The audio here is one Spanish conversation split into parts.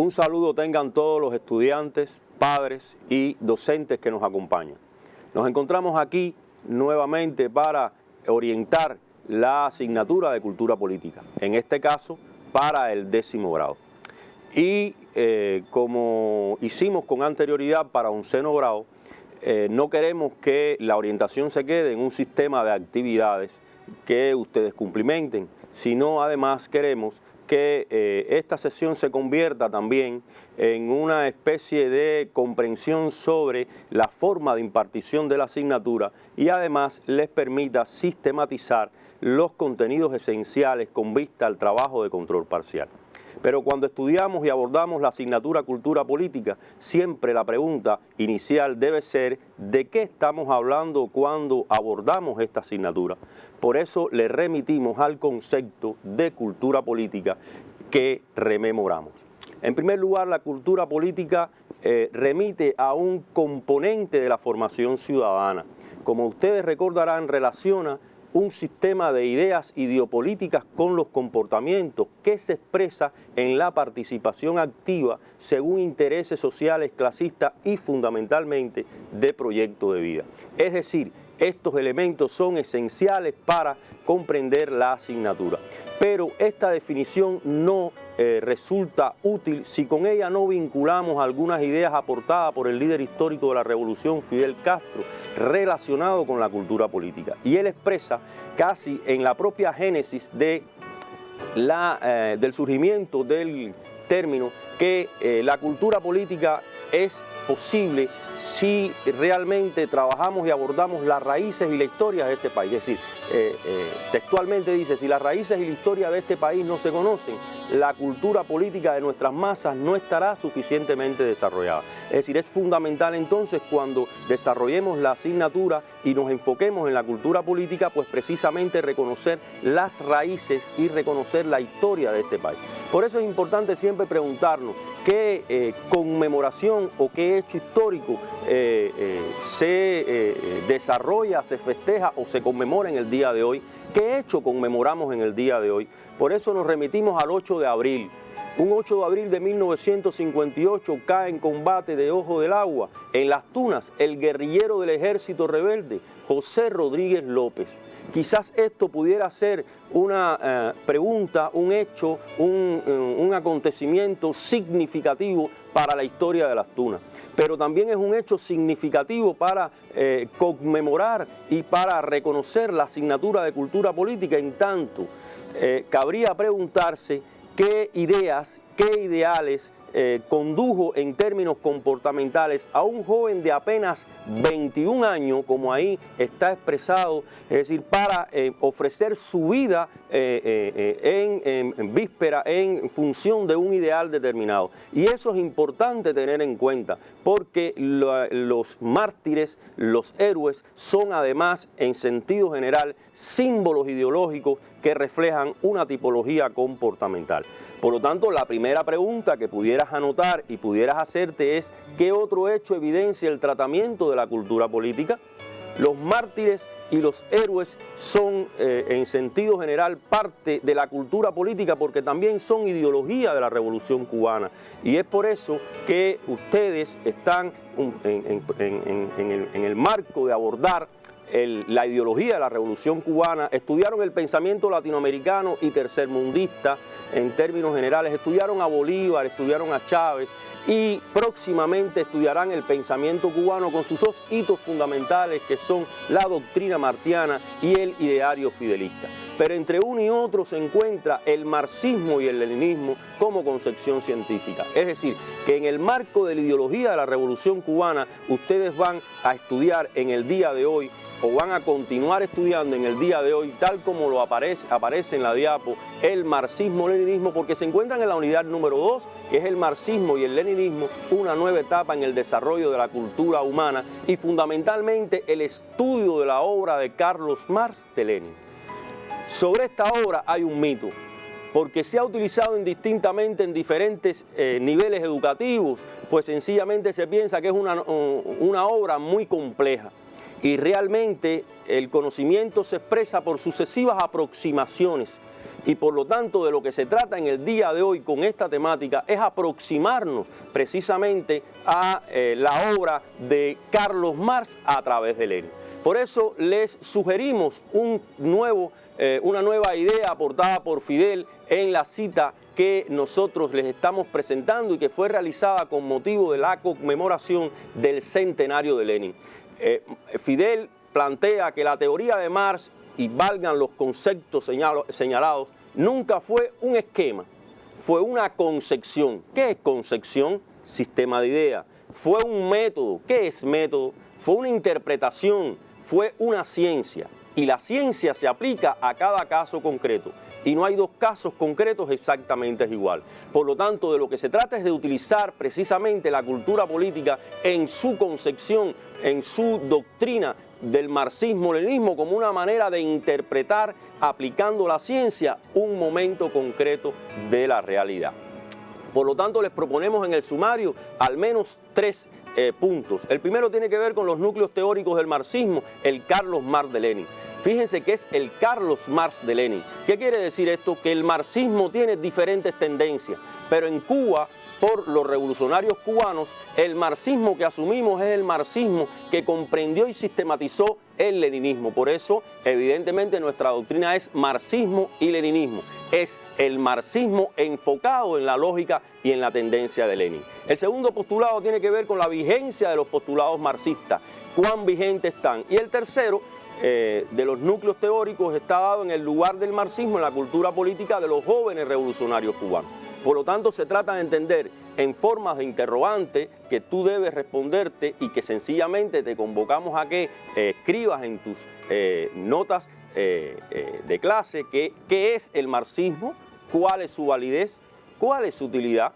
Un saludo tengan todos los estudiantes, padres y docentes que nos acompañan. Nos encontramos aquí nuevamente para orientar la asignatura de Cultura Política, en este caso para el 10º grado. Y como hicimos con anterioridad para 11º grado, no queremos que la orientación se quede en un sistema de actividades que ustedes cumplimenten, sino además queremos que esta sesión se convierta también en una especie de comprensión sobre la forma de impartición de la asignatura y además les permita sistematizar los contenidos esenciales con vista al trabajo de control parcial. Pero cuando estudiamos y abordamos la asignatura Cultura Política, siempre la pregunta inicial debe ser ¿de qué estamos hablando cuando abordamos esta asignatura? Por eso le remitimos al concepto de cultura política que rememoramos. En primer lugar, la cultura política remite a un componente de la formación ciudadana. Como ustedes recordarán, relaciona un sistema de ideas ideopolíticas con los comportamientos que se expresa en la participación activa según intereses sociales, clasistas y fundamentalmente de proyecto de vida. Es decir, estos elementos son esenciales para comprender la asignatura. Pero esta definición no resulta útil si con ella no vinculamos algunas ideas aportadas por el líder histórico de la revolución, Fidel Castro, relacionado con la cultura política. Y él expresa casi en la propia génesis del surgimiento del término que la cultura política es posible si realmente trabajamos y abordamos las raíces y la historia de este país. Es decir, textualmente dice, si las raíces y la historia de este país no se conocen, la cultura política de nuestras masas no estará suficientemente desarrollada. Es decir, es fundamental entonces cuando desarrollemos la asignatura y nos enfoquemos en la cultura política, pues precisamente reconocer las raíces y reconocer la historia de este país. Por eso es importante siempre preguntarnos qué conmemoración o qué hecho histórico se desarrolla, se festeja o se conmemora en el día de hoy. ¿Qué hecho conmemoramos en el día de hoy? Por eso nos remitimos al 8 de abril. Un 8 de abril de 1958 cae en combate de Ojo del Agua, en Las Tunas, el guerrillero del ejército rebelde, José Rodríguez López. Quizás esto pudiera ser una pregunta, un hecho, un acontecimiento significativo para la historia de Las Tunas. Pero también es un hecho significativo para conmemorar y para reconocer la asignatura de cultura política. En tanto, cabría preguntarse qué ideas, qué ideales condujo en términos comportamentales a un joven de apenas 21 años, como ahí está expresado, es decir, para ofrecer su vida en víspera, en función de un ideal determinado. Y eso es importante tener en cuenta, porque los mártires, los héroes, son además, en sentido general, símbolos ideológicos que reflejan una tipología comportamental. Por lo tanto, la primera pregunta que pudieras anotar y pudieras hacerte es ¿qué otro hecho evidencia el tratamiento de la cultura política? Los mártires y los héroes son, en sentido general, parte de la cultura política porque también son ideología de la Revolución Cubana. Y es por eso que ustedes están en el marco de abordar la ideología de la Revolución Cubana, estudiaron el pensamiento latinoamericano y tercermundista en términos generales, estudiaron a Bolívar, estudiaron a Chávez y próximamente estudiarán el pensamiento cubano con sus dos hitos fundamentales que son la doctrina martiana y el ideario fidelista. Pero entre uno y otro se encuentra el marxismo y el leninismo como concepción científica. Es decir, que en el marco de la ideología de la Revolución Cubana ustedes van a estudiar en el día de hoy o van a continuar estudiando en el día de hoy, tal como lo aparece en la diapo, el marxismo-leninismo, porque se encuentran en la unidad número 2, que es el marxismo y el leninismo, una nueva etapa en el desarrollo de la cultura humana y fundamentalmente el estudio de la obra de Carlos Marx de Lenin. Sobre esta obra hay un mito, porque se ha utilizado indistintamente en diferentes niveles educativos, pues sencillamente se piensa que es una obra muy compleja. Y realmente el conocimiento se expresa por sucesivas aproximaciones Y por lo tanto, de lo que se trata en el día de hoy con esta temática es aproximarnos precisamente a la obra de Carlos Marx a través de Lenin. Por eso les sugerimos una nueva idea aportada por Fidel en la cita que nosotros les estamos presentando y que fue realizada con motivo de la conmemoración del centenario de Lenin. Fidel plantea que la teoría de Marx, y valgan los conceptos señalados, nunca fue un esquema, fue una concepción. ¿Qué es concepción? Sistema de ideas. Fue un método. ¿Qué es método? Fue una interpretación, fue una ciencia. Y la ciencia se aplica a cada caso concreto. Y no hay dos casos concretos exactamente igual. Por lo tanto, de lo que se trata es de utilizar precisamente la cultura política en su concepción, en su doctrina del marxismo-leninismo como una manera de interpretar, aplicando la ciencia, un momento concreto de la realidad. Por lo tanto, les proponemos en el sumario al menos 3 puntos. El primero tiene que ver con los núcleos teóricos del marxismo, el Carlos Marx de Lenin. Fíjense que es el Carlos Marx de Lenin. ¿Qué quiere decir esto? Que el marxismo tiene diferentes tendencias, pero en Cuba, por los revolucionarios cubanos, el marxismo que asumimos es el marxismo que comprendió y sistematizó el leninismo. Por eso, evidentemente, nuestra doctrina es marxismo y leninismo. Es el marxismo enfocado en la lógica y en la tendencia de Lenin. El segundo postulado tiene que ver con la vigencia de los postulados marxistas, cuán vigentes están. Y el tercero, de los núcleos teóricos, está dado en el lugar del marxismo en la cultura política de los jóvenes revolucionarios cubanos. Por lo tanto, se trata de entender en formas de interrogante que tú debes responderte y que sencillamente te convocamos a que escribas en tus notas de clase qué es el marxismo, cuál es su validez, cuál es su utilidad.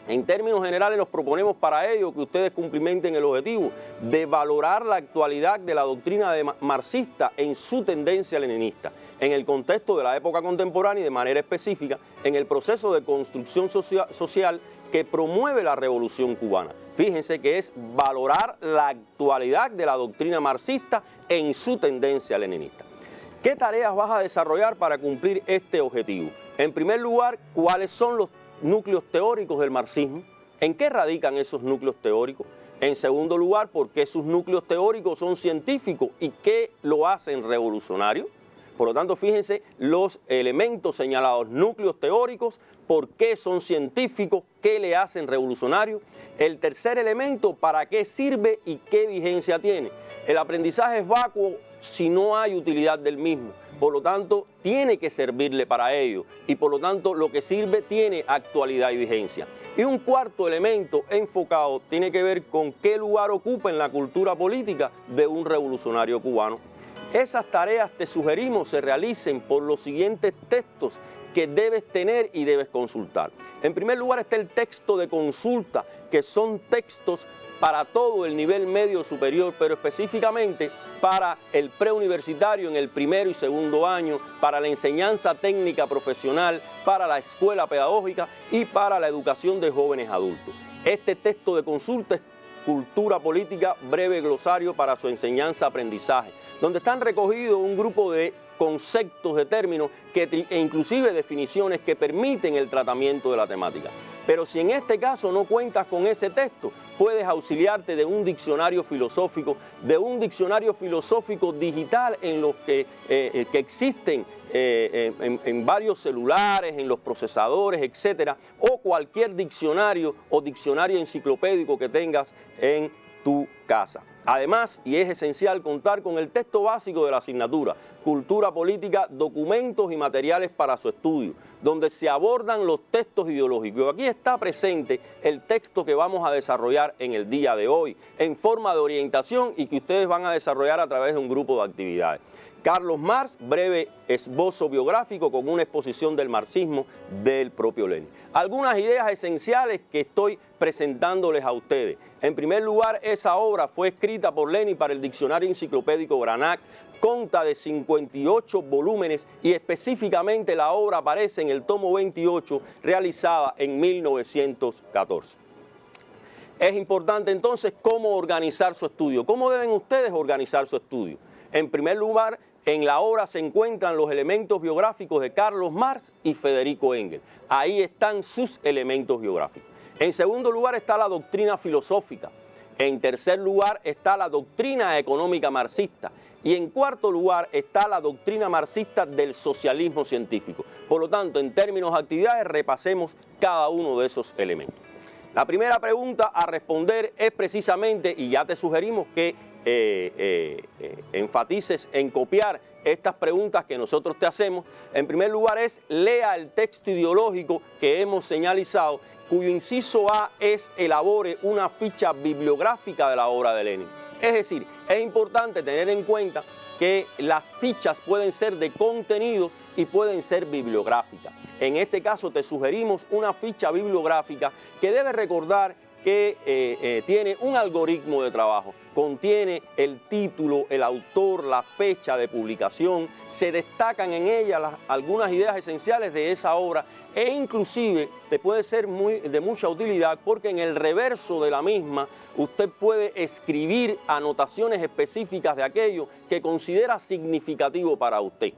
En términos generales nos proponemos para ello que ustedes cumplimenten el objetivo de valorar la actualidad de la doctrina marxista en su tendencia leninista, en el contexto de la época contemporánea y de manera específica en el proceso de construcción social que promueve la revolución cubana. Fíjense que es valorar la actualidad de la doctrina marxista en su tendencia leninista. ¿Qué tareas vas a desarrollar para cumplir este objetivo? En primer lugar, ¿cuáles son los núcleos teóricos del marxismo? ¿En qué radican esos núcleos teóricos? En segundo lugar, ¿por qué sus núcleos teóricos son científicos y qué lo hacen revolucionario? Por lo tanto, fíjense los elementos señalados, núcleos teóricos, por qué son científicos, qué le hacen revolucionario. El tercer elemento, ¿para qué sirve y qué vigencia tiene? El aprendizaje es vacuo si no hay utilidad del mismo. Por lo tanto, tiene que servirle para ello y por lo tanto lo que sirve tiene actualidad y vigencia. Y un cuarto elemento enfocado tiene que ver con qué lugar ocupa en la cultura política de un revolucionario cubano. Esas tareas te sugerimos se realicen por los siguientes textos que debes tener y debes consultar. En primer lugar está el texto de consulta, que son textos para todo el nivel medio superior, pero específicamente para el preuniversitario en el primero y segundo año, para la enseñanza técnica profesional, para la escuela pedagógica y para la educación de jóvenes adultos. Este texto de consulta es Cultura Política, breve glosario para su enseñanza-aprendizaje, donde están recogidos un grupo de conceptos, de términos e inclusive definiciones que permiten el tratamiento de la temática. Pero si en este caso no cuentas con ese texto, puedes auxiliarte de un diccionario filosófico digital en los que existen en varios celulares, en los procesadores, etcétera, o cualquier diccionario o diccionario enciclopédico que tengas en tu casa. Además, y es esencial contar con el texto básico de la asignatura, Cultura Política, documentos y materiales para su estudio, donde se abordan los textos ideológicos. Aquí está presente el texto que vamos a desarrollar en el día de hoy, en forma de orientación y que ustedes van a desarrollar a través de un grupo de actividades. Carlos Marx, breve esbozo biográfico con una exposición del marxismo del propio Lenin. Algunas ideas esenciales que estoy presentándoles a ustedes. En primer lugar, esa obra fue escrita por Lenin para el Diccionario Enciclopédico Granac, consta de 58 volúmenes y específicamente la obra aparece en el tomo 28, realizada en 1914. Es importante entonces cómo organizar su estudio. ¿Cómo deben ustedes organizar su estudio? En primer lugar, En la obra se encuentran los elementos biográficos de Carlos Marx y Federico Engels. Ahí están sus elementos biográficos. En segundo lugar está la doctrina filosófica. En tercer lugar está la doctrina económica marxista. Y en cuarto lugar está la doctrina marxista del socialismo científico. Por lo tanto, en términos de actividades, repasemos cada uno de esos elementos. La primera pregunta a responder es precisamente, y ya te sugerimos que enfatices en copiar estas preguntas que nosotros te hacemos. En primer lugar es, lea el texto ideológico que hemos señalizado, cuyo inciso A es, elabore una ficha bibliográfica de la obra de Lenin. Es decir, es importante tener en cuenta que las fichas pueden ser de contenidos y pueden ser bibliográficas. En este caso te sugerimos una ficha bibliográfica que debe recordar que tiene un algoritmo de trabajo. Contiene el título, el autor, la fecha de publicación, se destacan en ella algunas ideas esenciales de esa obra e inclusive te puede ser de mucha utilidad porque en el reverso de la misma usted puede escribir anotaciones específicas de aquello que considera significativo para usted.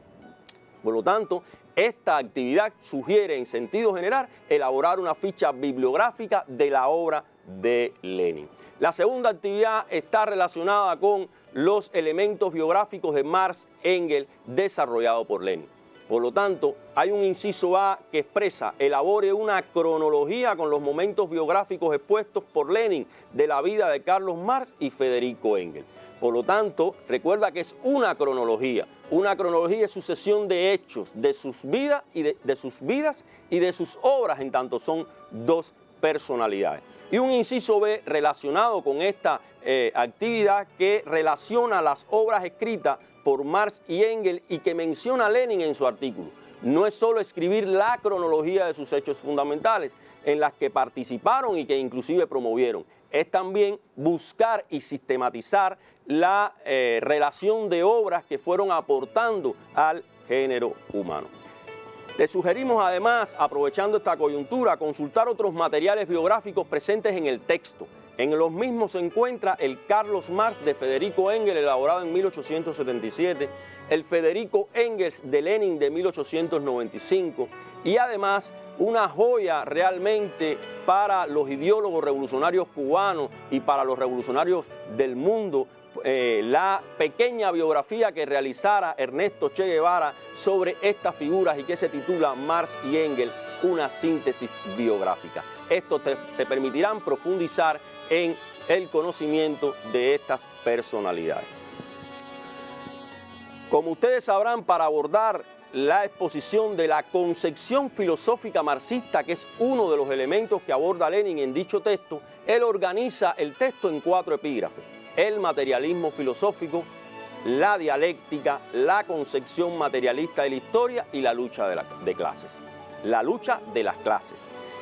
Por lo tanto, esta actividad sugiere en sentido general elaborar una ficha bibliográfica de la obra de Lenin. La segunda actividad está relacionada con los elementos biográficos de Marx Engels desarrollado por Lenin. Por lo tanto, hay un inciso A que expresa, elabore una cronología con los momentos biográficos expuestos por Lenin de la vida de Carlos Marx y Federico Engels. Por lo tanto, recuerda que es una cronología es sucesión de hechos, de sus vidas y de sus obras, en tanto son dos personalidades. Y un inciso B relacionado con esta actividad que relaciona las obras escritas por Marx y Engels y que menciona Lenin en su artículo. No es solo escribir la cronología de sus hechos fundamentales en las que participaron y que inclusive promovieron, es también buscar y sistematizar la relación de obras que fueron aportando al género humano. Te sugerimos además, aprovechando esta coyuntura, consultar otros materiales biográficos presentes en el texto. En los mismos se encuentra el Carlos Marx de Federico Engels, elaborado en 1877, el Federico Engels de Lenin de 1895 y además una joya realmente para los ideólogos revolucionarios cubanos y para los revolucionarios del mundo, la pequeña biografía que realizara Ernesto Che Guevara sobre estas figuras y que se titula Marx y Engels, una síntesis biográfica. Esto te permitirán profundizar en el conocimiento de estas personalidades. Como ustedes sabrán, para abordar la exposición de la concepción filosófica marxista, que es uno de los elementos que aborda Lenin en dicho texto, él organiza el texto en 4 epígrafes: el materialismo filosófico, la dialéctica, la concepción materialista de la historia y la lucha de clases. La lucha de las clases.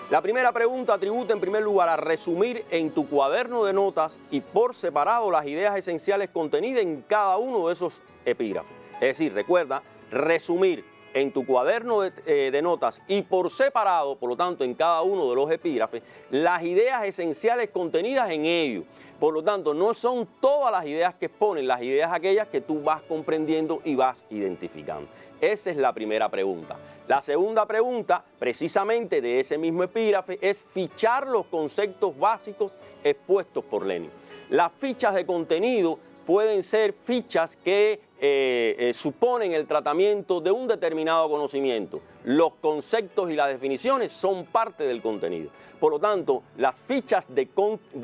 La primera pregunta tributa en primer lugar a resumir en tu cuaderno de notas y por separado las ideas esenciales contenidas en cada uno de esos epígrafes. Es decir, recuerda, resumir en tu cuaderno de notas y por separado, por lo tanto en cada uno de los epígrafes, las ideas esenciales contenidas en ellos. Por lo tanto, no son todas las ideas que exponen, las ideas aquellas que tú vas comprendiendo y vas identificando. Esa es la primera pregunta. La segunda pregunta, precisamente de ese mismo epígrafe, es fichar los conceptos básicos expuestos por Lenin. Las fichas de contenido pueden ser fichas que suponen el tratamiento de un determinado conocimiento. Los conceptos y las definiciones son parte del contenido. Por lo tanto, las fichas de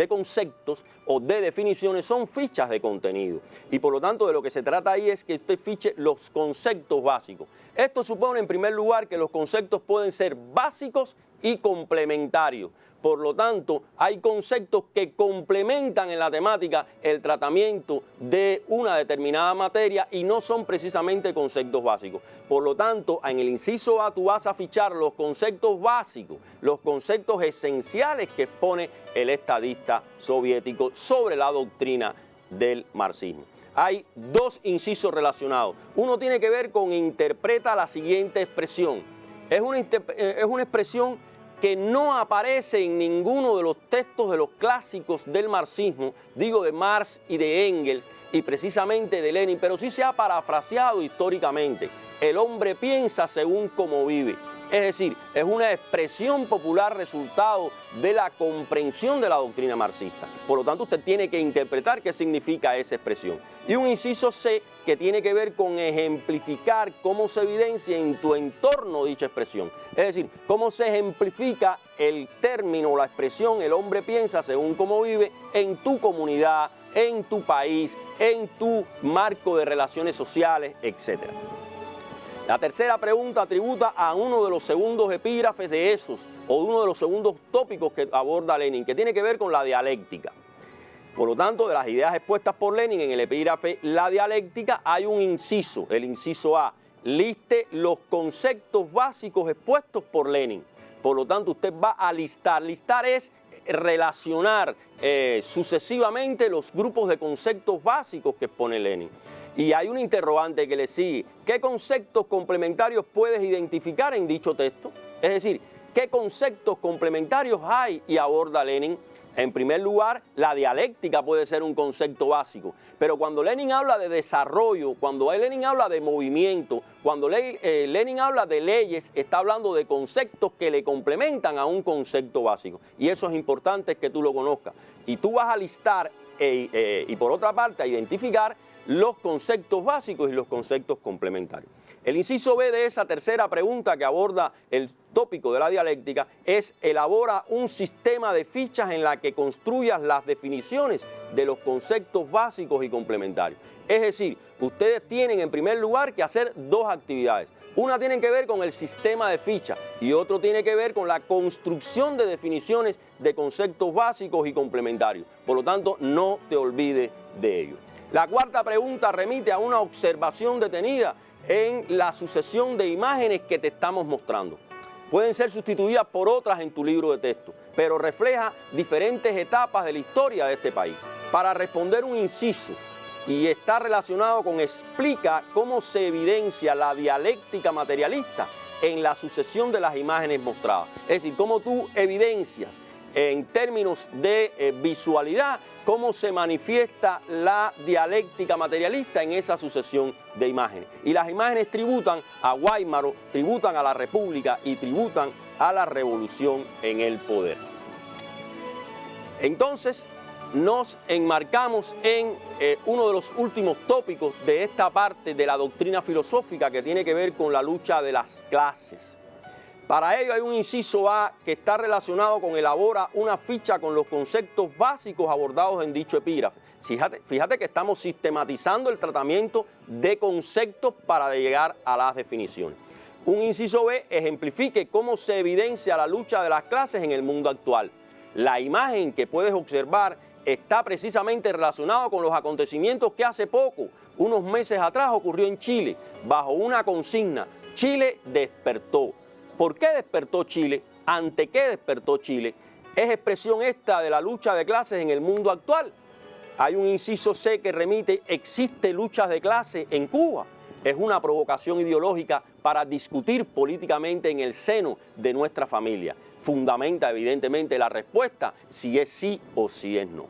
conceptos o de definiciones son fichas de contenido. Y por lo tanto, de lo que se trata ahí es que usted fiche los conceptos básicos. Esto supone, en primer lugar, que los conceptos pueden ser básicos y complementarios. Por lo tanto, hay conceptos que complementan en la temática el tratamiento de una determinada materia y no son precisamente conceptos básicos. Por lo tanto, en el inciso A tú vas a fichar los conceptos básicos, los conceptos esenciales que expone el estadista soviético sobre la doctrina del marxismo. Hay 2 incisos relacionados. Uno tiene que ver con interpreta la siguiente expresión. Es una expresión que no aparece en ninguno de los textos de los clásicos del marxismo, digo de Marx y de Engels y precisamente de Lenin, pero sí se ha parafraseado históricamente. El hombre piensa según cómo vive. Es decir, es una expresión popular resultado de la comprensión de la doctrina marxista. Por lo tanto, usted tiene que interpretar qué significa esa expresión. Y un inciso C que tiene que ver con ejemplificar cómo se evidencia en tu entorno dicha expresión. Es decir, cómo se ejemplifica el término o la expresión el hombre piensa según cómo vive en tu comunidad, en tu país, en tu marco de relaciones sociales, etc. La tercera pregunta tributa a uno de los segundos epígrafes de esos, o uno de los segundos tópicos que aborda Lenin, que tiene que ver con la dialéctica. Por lo tanto, de las ideas expuestas por Lenin en el epígrafe La dialéctica, hay un inciso, el inciso A, liste los conceptos básicos expuestos por Lenin. Por lo tanto, usted va a listar. Listar es relacionar sucesivamente los grupos de conceptos básicos que expone Lenin. Y hay un interrogante que le sigue. ¿Qué conceptos complementarios puedes identificar en dicho texto? Es decir, ¿qué conceptos complementarios hay y aborda Lenin? En primer lugar, la dialéctica puede ser un concepto básico, pero cuando Lenin habla de desarrollo, cuando Lenin habla de movimiento, cuando Lenin habla de leyes, está hablando de conceptos que le complementan a un concepto básico. Y eso es importante que tú lo conozcas. Y tú vas a listar y por otra parte a identificar los conceptos básicos y los conceptos complementarios. El inciso B de esa tercera pregunta que aborda el tópico de la dialéctica es: elabora un sistema de fichas en la que construyas las definiciones de los conceptos básicos y complementarios. Es decir, ustedes tienen en primer lugar que hacer dos actividades. Una tiene que ver con el sistema de fichas y otro tiene que ver con la construcción de definiciones de conceptos básicos y complementarios. Por lo tanto, no te olvides de ello. La cuarta pregunta remite a una observación detenida en la sucesión de imágenes que te estamos mostrando. Pueden ser sustituidas por otras en tu libro de texto, pero refleja diferentes etapas de la historia de este país. Para responder un inciso, y está relacionado con explica cómo se evidencia la dialéctica materialista en la sucesión de las imágenes mostradas. Es decir, cómo tú evidencias en términos de visualidad cómo se manifiesta la dialéctica materialista en esa sucesión de imágenes. Y las imágenes tributan a Guaymaro, tributan a la República y tributan a la revolución en el poder. Entonces, nos enmarcamos en uno de los últimos tópicos de esta parte de la doctrina filosófica que tiene que ver con la lucha de las clases. Para ello hay un inciso A que está relacionado con elabora una ficha con los conceptos básicos abordados en dicho epígrafe. Fíjate que estamos sistematizando el tratamiento de conceptos para llegar a las definiciones. Un inciso B ejemplifique cómo se evidencia la lucha de las clases en el mundo actual. La imagen que puedes observar está precisamente relacionada con los acontecimientos que hace poco, unos meses atrás, ocurrió en Chile, bajo una consigna: Chile despertó. ¿Por qué despertó Chile? ¿Ante qué despertó Chile? ¿Es expresión esta de la lucha de clases en el mundo actual? Hay un inciso C que remite: ¿existe lucha de clase en Cuba? Es una provocación ideológica para discutir políticamente en el seno de nuestra familia. Fundamenta evidentemente la respuesta si es sí o si es no.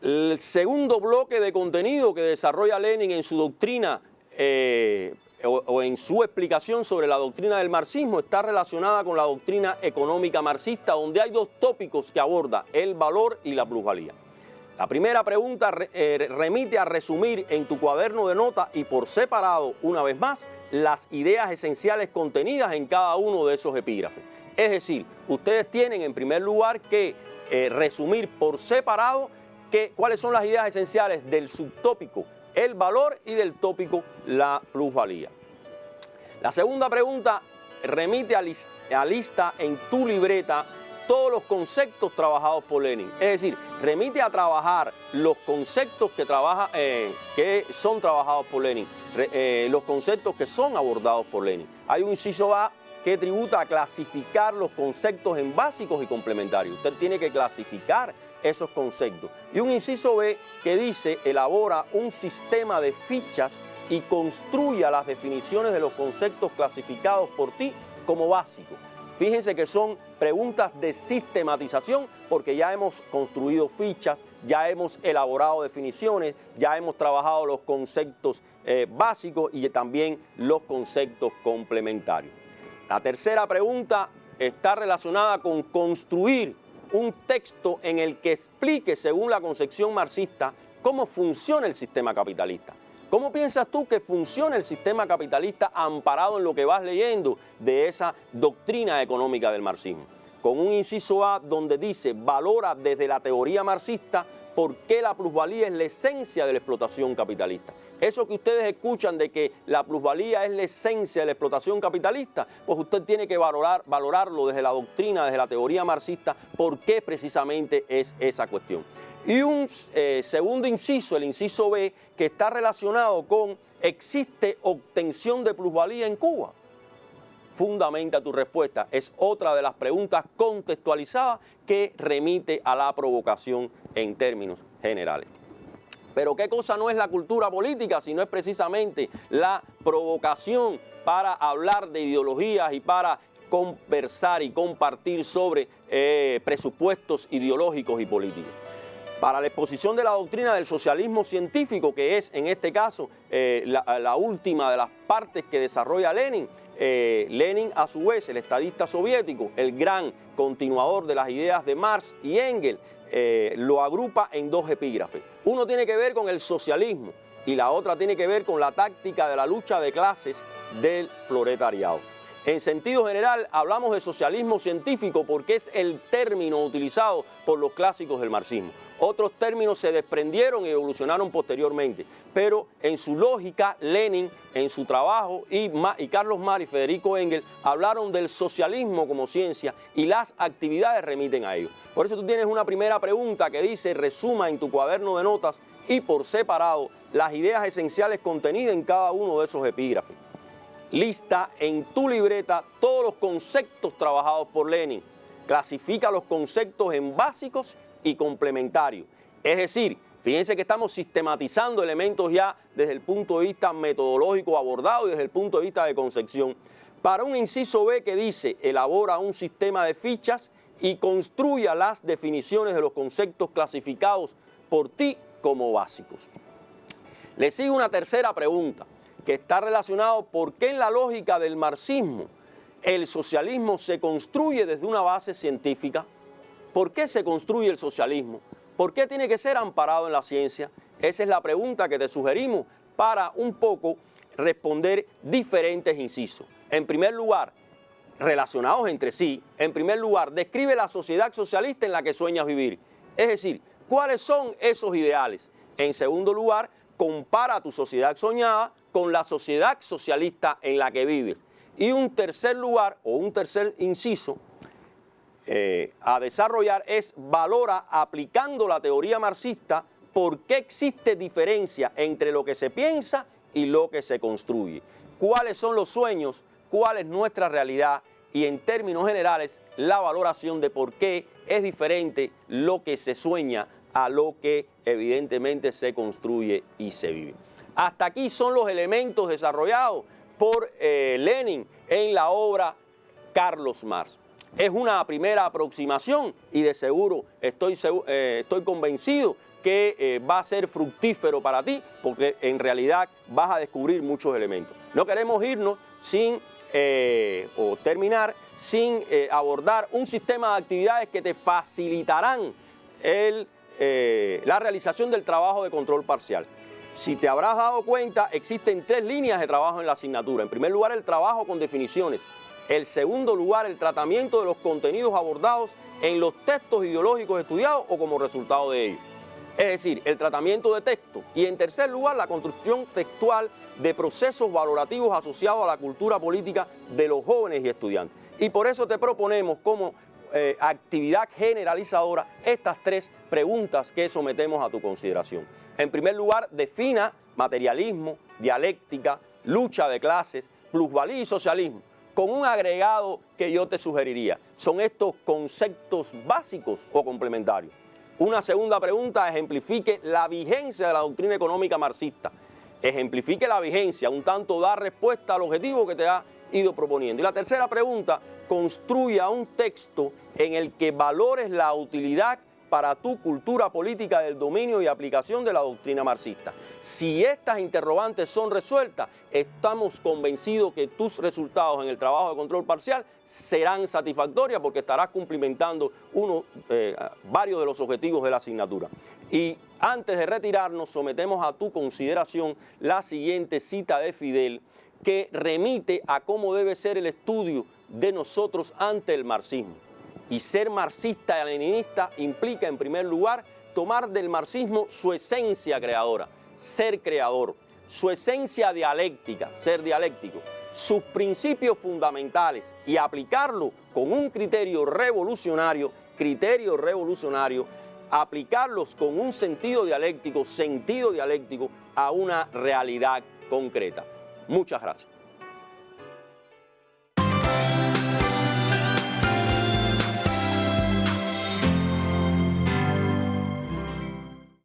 El segundo bloque de contenido que desarrolla Lenin en su doctrina o en su explicación sobre la doctrina del marxismo está relacionada con la doctrina económica marxista, donde hay dos tópicos que aborda: el valor y la plusvalía. La primera pregunta remite a resumir en tu cuaderno de notas y por separado, una vez más, las ideas esenciales contenidas en cada uno de esos epígrafes. Es decir, ustedes tienen en primer lugar que resumir por separado cuáles son las ideas esenciales del subtópico el valor y del tópico la plusvalía. La segunda pregunta remite a lista en tu libreta todos los conceptos trabajados por Lenin. Es decir, remite a trabajar los conceptos que son trabajados por Lenin, los conceptos que son abordados por Lenin. Hay un inciso A que tributa a clasificar los conceptos en básicos y complementarios. Usted tiene que clasificar esos conceptos. Y un inciso B que dice: elabora un sistema de fichas y construya las definiciones de los conceptos clasificados por ti como básicos. Fíjense que son preguntas de sistematización porque ya hemos construido fichas, ya hemos elaborado definiciones, ya hemos trabajado los conceptos básicos y también los conceptos complementarios. La tercera pregunta está relacionada con construir un texto en el que explique, según la concepción marxista, cómo funciona el sistema capitalista. ¿Cómo piensas tú que funciona el sistema capitalista amparado en lo que vas leyendo de esa doctrina económica del marxismo? Con un inciso A donde dice, valora desde la teoría marxista por qué la plusvalía es la esencia de la explotación capitalista. Eso que ustedes escuchan de que la plusvalía es la esencia de la explotación capitalista, pues usted tiene que valorarlo desde la doctrina, desde la teoría marxista, por qué precisamente es esa cuestión. Y un segundo inciso, el inciso B, que está relacionado con ¿existe obtención de plusvalía en Cuba? Fundamenta tu respuesta. Es otra de las preguntas contextualizadas que remite a la provocación en términos generales. Pero ¿qué cosa no es la cultura política? Sino es precisamente la provocación para hablar de ideologías y para conversar y compartir sobre presupuestos ideológicos y políticos. Para la exposición de la doctrina del socialismo científico, que es en este caso la última de las partes que desarrolla Lenin, Lenin a su vez, el estadista soviético, el gran continuador de las ideas de Marx y Engels, lo agrupa en dos epígrafes. Uno tiene que ver con el socialismo y la otra tiene que ver con la táctica de la lucha de clases del proletariado. En sentido general, hablamos de socialismo científico porque es el término utilizado por los clásicos del marxismo. Otros términos se desprendieron y evolucionaron posteriormente, pero en su lógica, Lenin, en su trabajo, y Carlos Marx y Federico Engels hablaron del socialismo como ciencia y las actividades remiten a ello. Por eso tú tienes una primera pregunta que dice, resuma en tu cuaderno de notas y por separado las ideas esenciales contenidas en cada uno de esos epígrafes. Lista en tu libreta todos los conceptos trabajados por Lenin. Clasifica los conceptos en básicos y complementarios. Es decir, fíjense que estamos sistematizando elementos ya desde el punto de vista metodológico abordado y desde el punto de vista de concepción. Para un inciso B que dice, elabora un sistema de fichas y construya las definiciones de los conceptos clasificados por ti como básicos. Le sigue una tercera pregunta que está relacionado por qué en la lógica del marxismo el socialismo se construye desde una base científica. ¿Por qué se construye el socialismo? ¿Por qué tiene que ser amparado en la ciencia? Esa es la pregunta que te sugerimos para un poco responder diferentes incisos. En primer lugar, relacionados entre sí, en primer lugar, describe la sociedad socialista en la que sueñas vivir. Es decir, ¿cuáles son esos ideales? En segundo lugar, compara tu sociedad soñada con la sociedad socialista en la que vives. Y un tercer lugar, o un tercer inciso, a desarrollar es valora aplicando la teoría marxista por qué existe diferencia entre lo que se piensa y lo que se construye. ¿Cuáles son los sueños? ¿Cuál es nuestra realidad? Y en términos generales, la valoración de por qué es diferente lo que se sueña a lo que evidentemente se construye y se vive. Hasta aquí son los elementos desarrollados por Lenin en la obra Carlos Marx. Es una primera aproximación y de seguro estoy convencido que va a ser fructífero para ti porque en realidad vas a descubrir muchos elementos. No queremos irnos sin o terminar sin abordar un sistema de actividades que te facilitarán la realización del trabajo de control parcial. Si te habrás dado cuenta, existen 3 líneas de trabajo en la asignatura. En primer lugar, el trabajo con definiciones. En segundo lugar, el tratamiento de los contenidos abordados en los textos ideológicos estudiados o como resultado de ellos. Es decir, el tratamiento de texto. Y en tercer lugar, la construcción textual de procesos valorativos asociados a la cultura política de los jóvenes y estudiantes. Y por eso te proponemos como actividad generalizadora estas 3 preguntas que sometemos a tu consideración. En primer lugar, defina materialismo, dialéctica, lucha de clases, plusvalía y socialismo, con un agregado que yo te sugeriría. ¿Son estos conceptos básicos o complementarios? Una segunda pregunta, ejemplifique la vigencia de la doctrina económica marxista. Ejemplifique la vigencia, un tanto da respuesta al objetivo que te ha ido proponiendo. Y la tercera pregunta, construya un texto en el que valores la utilidad para tu cultura política del dominio y aplicación de la doctrina marxista. Si estas interrogantes son resueltas, estamos convencidos que tus resultados en el trabajo de control parcial serán satisfactorios porque estarás cumplimentando varios de los objetivos de la asignatura. Y antes de retirarnos, sometemos a tu consideración la siguiente cita de Fidel, que remite a cómo debe ser el estudio de nosotros ante el marxismo. Y ser marxista y leninista implica, en primer lugar, tomar del marxismo su esencia creadora, ser creador, su esencia dialéctica, ser dialéctico, sus principios fundamentales y aplicarlo con un criterio revolucionario, aplicarlos con un sentido dialéctico a una realidad concreta. Muchas gracias.